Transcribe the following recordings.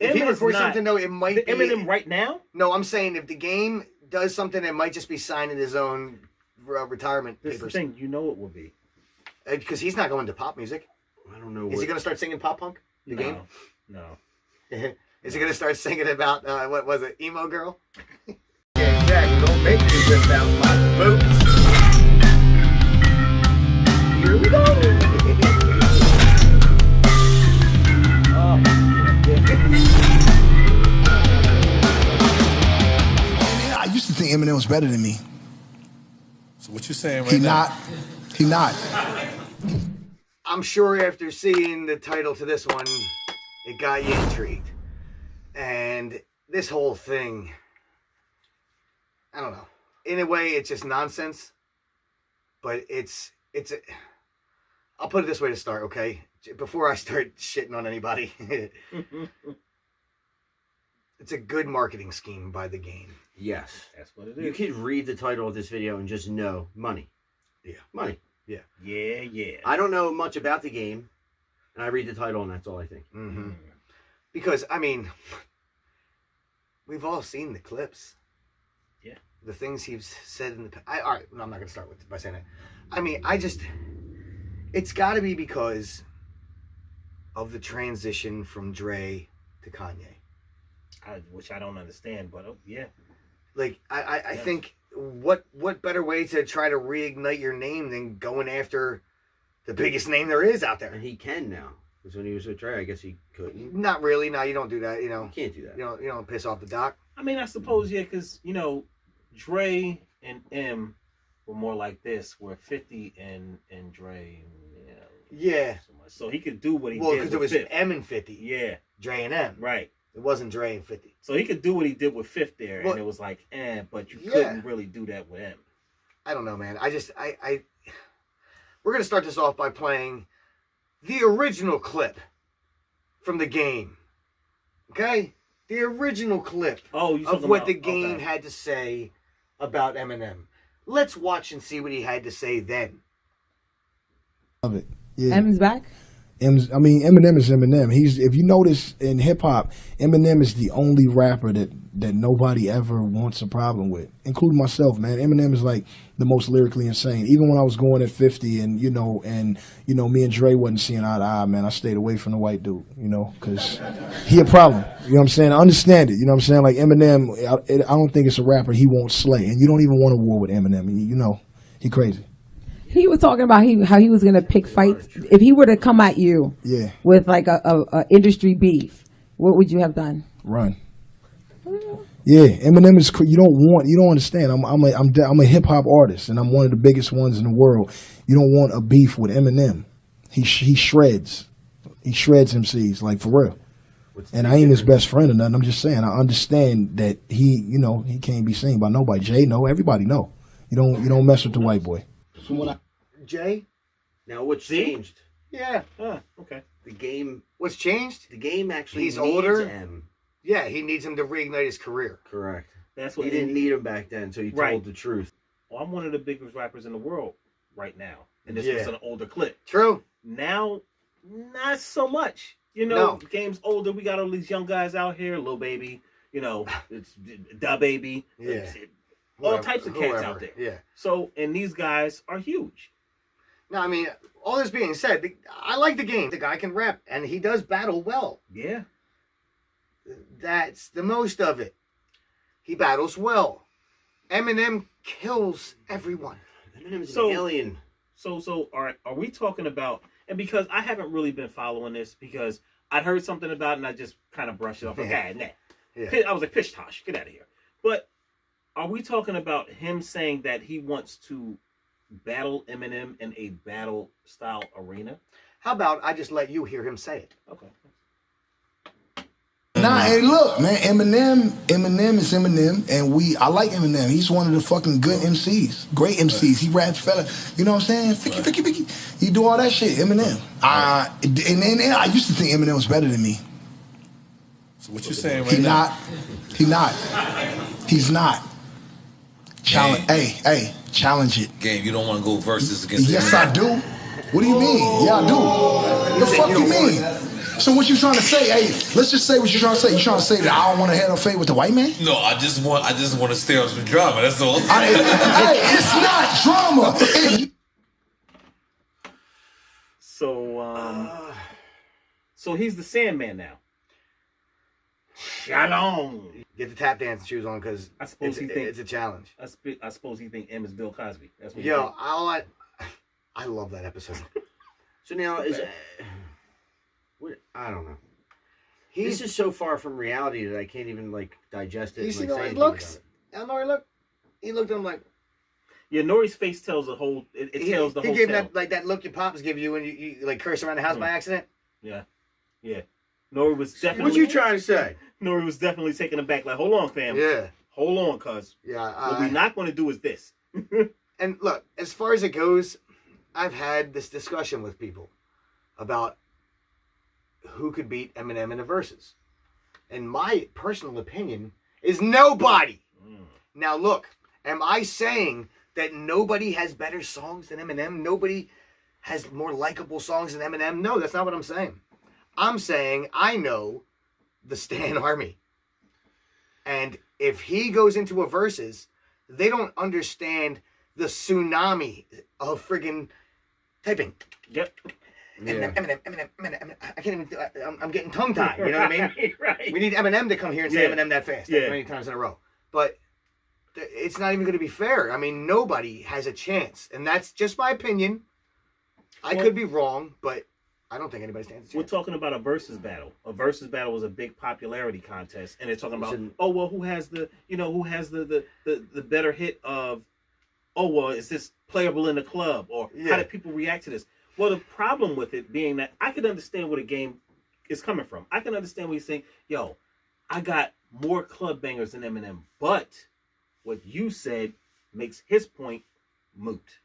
if he records something though, it might be Eminem right now. No, I'm saying if the game does something, it might just be signing his own retirement This papers. the thing, you know it will be. Because he's not going to pop music. I don't know. Is he going to start singing pop punk? The game? No. Is he going to start singing about what was it, emo girl? Yeah, Jack, don't make this about my boots. Here we go. I used to think Eminem was better than me. So what you saying right now? He not. I'm sure after seeing the title to this one, it got you intrigued. And this whole thing, I don't know. In a way, it's just nonsense. But I'll put it this way to start, okay? Before I start shitting on anybody. It's a good marketing scheme by the game. Yes. That's what it is. You could read the title of this video and just know money. Yeah. Money. Yeah. Yeah. I don't know much about the game, and I read the title, and that's all I think. Mm-hmm. Because, I mean, we've all seen the clips. Yeah. The things he's said in the past. All right, no, I'm not going to start by saying that. I mean, it's got to be because of the transition from Dre to Kanye. Which I don't understand, but yeah. Like, I think what better way to try to reignite your name than going after the biggest name there is out there? And he can now. Because when he was with Dre, I guess he couldn't. Not really. No, you don't do that. You know, You can't do that. You don't piss off the doc. I mean, I suppose, yeah, because, Dre and M were more like this, where 50 and Dre, Yeah. So he could do what he Well, did because it with was 50. M and 50. Yeah. Dre and M. Right. It wasn't Dre and 50. So he could do what he did with Fifth there, Well, and it was like, but you couldn't really do that with him. I don't know, man. We're going to start this off by playing the original clip from the game. Okay? The original clip of what the game had to say about Eminem. Let's watch and see what he had to say then. Love it. Yeah. M's back? Eminem is Eminem. If you notice in hip hop, Eminem is the only rapper that nobody ever wants a problem with, including myself, man. Eminem is like the most lyrically insane. Even when I was going at 50 and me and Dre wasn't seeing eye to eye, man, I stayed away from the white dude, because he a problem. You know what I'm saying? I understand it. You know what I'm saying? Like Eminem, I don't think it's a rapper he won't slay. And you don't even want a war with Eminem. He crazy. He was talking about how he was going to pick fights. If he were to come at you with like a industry beef, what would you have done? Run. Yeah, Eminem is. You don't understand. I'm a hip hop artist, and I'm one of the biggest ones in the world. You don't want a beef with Eminem. He shreds. He shreds MCs, like, for real. And I ain't his best friend or nothing. I'm just saying, I understand that he can't be seen by nobody. Jay, no, everybody know. You don't mess with the white boy. Jay? Now, what's changed? Yeah. Okay. The game. What's changed? The game actually He's needs older. M. Yeah, he needs him to reignite his career. Correct. That's what he didn't need him back then, so he told the truth. Well, I'm one of the biggest rappers in the world right now, and this was an older clip. True. Now, not so much. The game's older. We got all these young guys out here, Lil Baby. It's Da Baby. Yeah. All types of cats out there. Yeah. So, and these guys are huge. Now, I mean, all this being said, I like the game. The guy can rap, and he does battle well. Yeah. That's the most of it. He battles well. Eminem kills everyone. Eminem's an alien. So are we talking about, and because I haven't really been following this because I'd heard something about it and I just kind of brushed it off. Like, nah. I was like, pish tosh, get out of here. But are we talking about him saying that he wants to battle Eminem in a battle style arena? How about I just let you hear him say it? Okay. Nah, hey, look, man, Eminem is Eminem, and I like Eminem. He's one of the fucking good MCs, great MCs. He raps fella, you know what I'm saying? Ficky. He do all that shit, Eminem. And I used to think Eminem was better than me. So what you saying right now? He's not. Challenge, challenge it. Game, you don't want to go versus against Yes, Eminem. I do. What do you mean? Yeah, I do. The fuck you mean? So what you trying to say? Hey, let's just say what you're trying to say. You trying to say that I don't want to have no fade with the white man? No, I just want to stay on some drama. That's all. Hey, it's not drama. So he's the Sandman now. Shalom. Get the tap dance shoes on because it's a challenge. I suppose he think M is Bill Cosby. That's what. Yo, I love that episode. So now I don't know. This is so far from reality that I can't even like digest it. You see how he looks? I know he looked. He looked at him like. Yeah, Nori's face tells the whole. It tells the whole. He gave him that look your pops give you when you like curse around the house by accident. Yeah. Nori was definitely. What you trying to say? Nori was definitely taken aback. Like, hold on, fam. Yeah. Hold on, cuz. Yeah. What we're not going to do is this. And look, as far as it goes, I've had this discussion with people about who could beat Eminem in the Verzuz. And my personal opinion is nobody. Now, look, am I saying that nobody has better songs than Eminem? Nobody has more likable songs than Eminem? No, that's not what I'm saying. I'm saying I know the Stan Army. And if he goes into a Verzuz, they don't understand the tsunami of friggin' typing. Yep. Eminem. I can't even. I'm getting tongue tied. You know what I mean? Right. We need Eminem to come here and say Eminem that fast, that many times in a row. But it's not even going to be fair. I mean, nobody has a chance, and that's just my opinion. I could be wrong, but I don't think anybody stands a chance. We're talking about a Verzuz battle. A Verzuz battle was a big popularity contest, and it's talking about who has the better hit of is this playable in the club, or how did people react to this? Well, the problem with it being that I can understand where the game is coming from. I can understand what he's saying. Yo, I got more club bangers than Eminem, but what you said makes his point moot.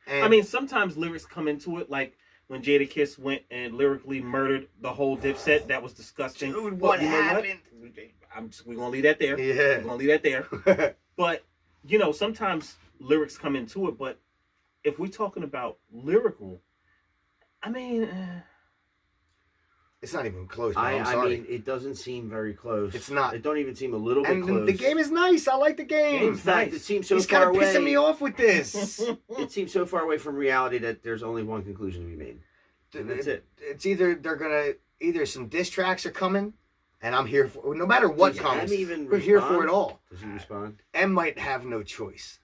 And I mean, sometimes lyrics come into it, like when Jadakiss went and lyrically murdered the whole Dipset. That was disgusting. Dude, what happened? We're going to leave that there. Yeah. We're going to leave that there. But, sometimes lyrics come into it, but if we're talking about lyrical, I mean, it's not even close. Man. I mean, it doesn't seem very close. It's not. It don't even seem a little bit close. And the game is nice. I like the game. In fact, it seems so He's far away. He's kind of pissing me off with this. It seems so far away from reality that there's only one conclusion to be made. And that's it. It's either some diss tracks are coming, and I'm here for. No matter what comes, we're here for it all. Does he respond? M might have no choice.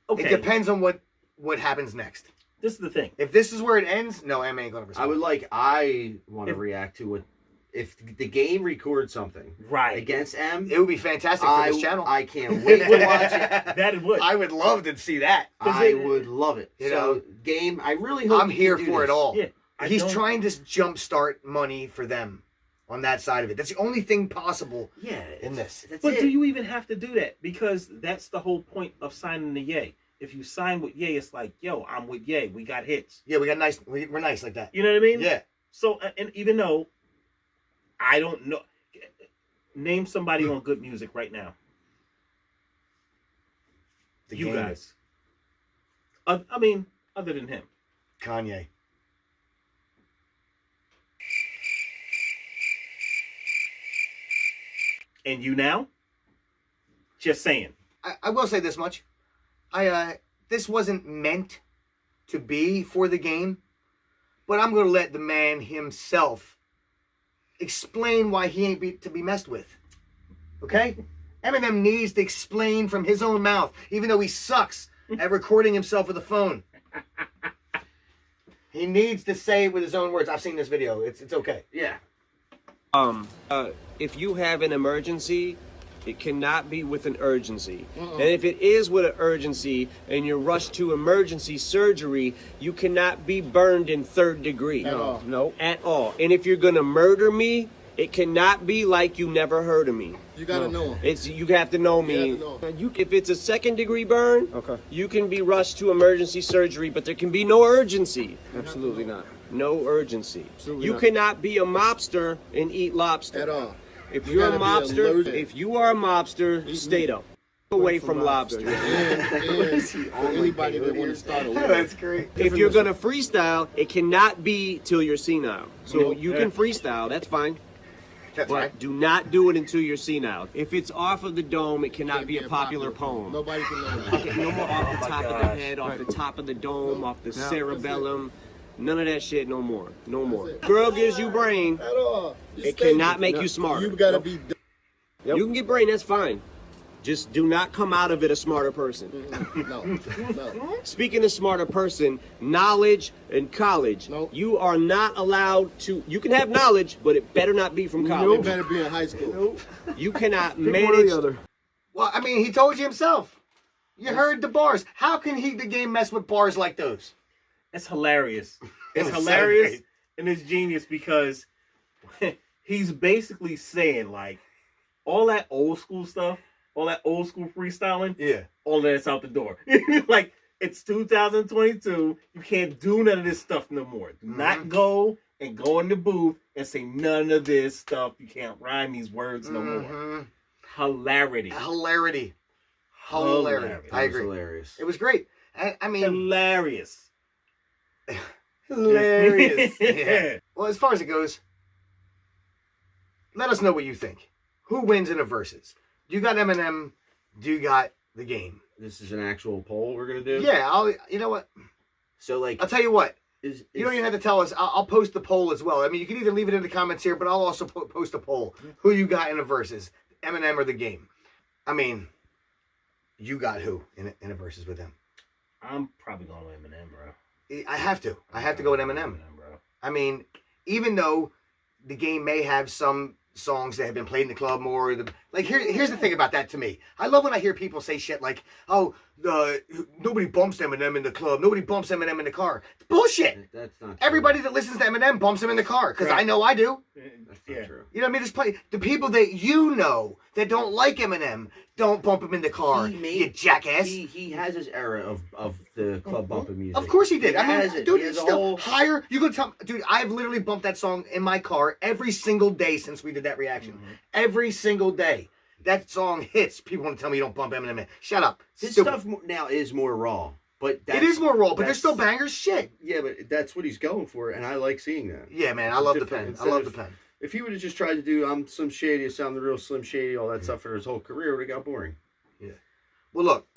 Okay. It depends on what happens next. This is the thing. If this is where it ends, no, M ain't gonna respond. I want to react to if the game records something against M. It would be fantastic for this channel. I can't wait to watch it. That it would. I would love to see that. I would love it. So game, I really hope I'm here for it all. Yeah, he's trying to jumpstart money for them on that side of it. That's the only thing possible. In this. But do you even have to do that? Because that's the whole point of signing the Ye. If you sign with Ye, it's like, yo, I'm with Ye. We got hits. Yeah, we got nice. We're nice like that. You know what I mean? Yeah. So, and even though I don't know, name somebody on good music right now. You guys. I mean, other than him. Kanye. And you now? Just saying. I will say this much. This wasn't meant to be for the game, but I'm going to let the man himself explain why he ain't to be messed with. Okay? Eminem needs to explain from his own mouth, even though he sucks at recording himself with a phone. He needs to say it with his own words. I've seen this video. It's okay. Yeah. If you have an emergency, it cannot be with an urgency. And if it is with an urgency and you're rushed to emergency surgery, you cannot be burned in 3rd degree. At all. No, at all. And if you're gonna murder me, it cannot be like you never heard of me. You gotta know him. You have to know me. If it's a 2nd degree burn, you can be rushed to emergency surgery, but there can be no urgency. Absolutely not. No urgency. Absolutely you not. cannot be a mobster and eat lobster. At all. If you're a mobster, if you are a mobster, stay up. away from lobster. Anybody that want to start a war. That's great. If you're gonna freestyle, it cannot be till you're senile. So you can freestyle, that's fine. That's But right. do not do it until you're senile. If it's off of the dome, it cannot be a popular poem. Nobody can know that. Okay, no more off the top of the head, off the top of the dome, off the cerebellum. None of that shit no more. No more. Girl gives you brain, At all. it cannot make you smarter. You gotta be. You can get brain, that's fine. Just do not come out of it a smarter person. No. Speaking of smarter person, knowledge and college. Nope. You are not allowed to. You can have knowledge, but it better not be from You college. better be in high school. You cannot Pick one or manage. the other. Well, I mean, he told you himself. You heard the bars. How can the game mess with bars like those? It's hilarious. It's It was so hilarious great. and it's genius because he's basically saying like all that old school stuff, all that old school freestyling, Yeah. all that's out the door. Like it's 2022. You can't do none of this stuff no more. Do not go and go in the booth and say none of this stuff. You can't rhyme these words no more. Hilarity. Hilarity. I agree. Hilarious. It was great. I mean, Hilarious. hilarious. Yeah. Well, as far as it goes, let us know what you think. Who wins in a versus? Do you got Eminem? Do you got the game? This is an actual poll we're gonna do. Yeah, you know what? So like, I'll tell you what. is You don't even have to tell us. I'll post the poll as well. I mean, you can either leave it in the comments here, but I'll also post a poll. Who you got in a versus? Eminem or the game? I mean, you got who in a versus with them? I'm probably going with Eminem, bro. I have to. I have to go with Eminem. Bro. I mean, even though the game may have some songs that have been played in the club more, here's the thing about that to me. I love when I hear people say shit like, "Oh, nobody bumps Eminem in the club. Nobody bumps Eminem in the car." It's bullshit. That's not true. Everybody that listens to Eminem bumps him in the car because I know I do. That's not true. You know what I mean? Just the people that you know that don't like Eminem don't bump him in the car. You jackass. He has his era of the club bumping music. Of course he did. He I mean, has it. dude, He has it's a still whole- higher. You could tell, dude. I've literally bumped that song in my car every single day since we did that reaction. Every single day, that song hits. People want to tell me you don't bump Eminem in. Shut up. His Stupid. stuff now is more raw, but It is more raw, but there's that's- still bangers. Shit. Yeah, but that's what he's going for, and I like seeing that. Yeah, man. I It's love the different. pen. I Instead love the of- pen. If he would have just tried to do "I'm Slim Shady," sound the real Slim Shady, all that stuff for his whole career, it would have got boring. Well, look.